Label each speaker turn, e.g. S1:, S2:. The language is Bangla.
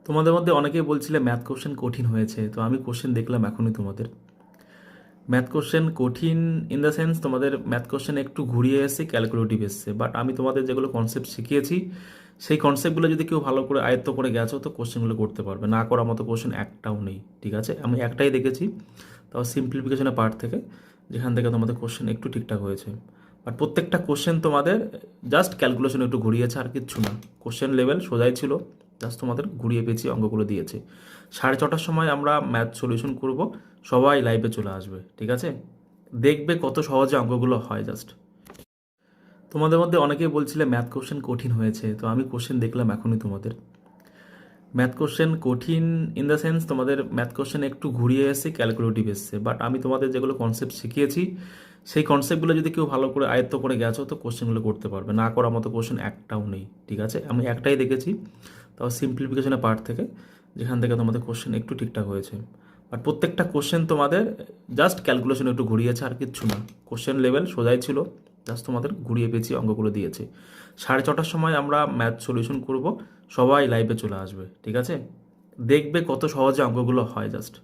S1: তোমাদের মধ্যে অনেকেই বলছিলে ম্যাথ কোশ্চেন কঠিন হয়েছে, তো আমি কোশ্চেন দেখলাম এখনই তোমাদের ম্যাথ কোশ্চেন কঠিন ইন দ্য সেন্স তোমাদের ম্যাথ কোশ্চেন একটু ঘুরিয়ে এসে ক্যালকুলেটিভ এসছে, বাট আমি তোমাদের যেগুলো কনসেপ্ট শিখিয়েছি সেই কনসেপ্টগুলো যদি কেউ ভালো করে আয়ত্ত করে গেছো তো কোশ্চেনগুলো করতে পারবে। না করার মতো কোশ্চেন একটাও নেই, ঠিক আছে? আমি একটাই দেখেছি, তাও সিম্পলিফিকেশনের পার্ট থেকে, যেখান থেকে তোমাদের কোশ্চেন একটু ঠিকঠাক হয়েছে। বাট প্রত্যেকটা কোশ্চেন তোমাদের জাস্ট ক্যালকুলেশন একটু ঘুরিয়েছে, আর কিচ্ছু না। কোশ্চেন লেভেল সোজাই ছিল, জাস্ট তোমাদের ঘুরিয়ে পেয়েছি, অঙ্কগুলো দিয়েছে। 6:30টার সময় আমরা ম্যাথ সলিউশন করব, সবাই লাইভে চলে আসবে, ঠিক আছে? দেখবে কত সহজে অঙ্কগুলো হয় জাস্ট। তোমাদের মধ্যে অনেকেই বলছিলে ম্যাথ কোশ্চেন কঠিন হয়েছে, তো আমি কোশ্চেন দেখলাম এখনই তোমাদের ম্যাথ কোশ্চেন কঠিন ইন দ্য সেন্স তোমাদের ম্যাথ কোশ্চেন একটু ঘুরিয়ে এসে ক্যালকুলেটিভ এসছে, বাট আমি তোমাদের যেগুলো কনসেপ্ট শিখিয়েছি সেই কনসেপ্টগুলো যদি কেউ ভালো করে আয়ত্ত করে গেছো তো কোশ্চেনগুলো করতে পারবে। না করার মতো কোশ্চেন একটাও নেই, ঠিক আছে? আমি একটাই দেখেছি, তাও সিম্পলিফিকেশনের পার্ট থেকে, যেখান থেকে তোমাদের কোশ্চেন একটু ঠিকঠাক হয়েছে। বাট প্রত্যেকটা কোশ্চেন তোমাদের জাস্ট ক্যালকুলেশন একটু ঘুরিয়েছে, আর কিচ্ছু না। কোশ্চেন লেভেল সোজাই ছিল, জাস্ট তোমাদের ঘুরিয়ে পেয়েছি, অঙ্কগুলো দিয়েছে। 6:30টার সময় আমরা ম্যাথ সলিউশন করব, সবাই লাইভে চলে আসবে, ঠিক আছে? দেখবে কত সহজে অঙ্কগুলো হয় জাস্ট।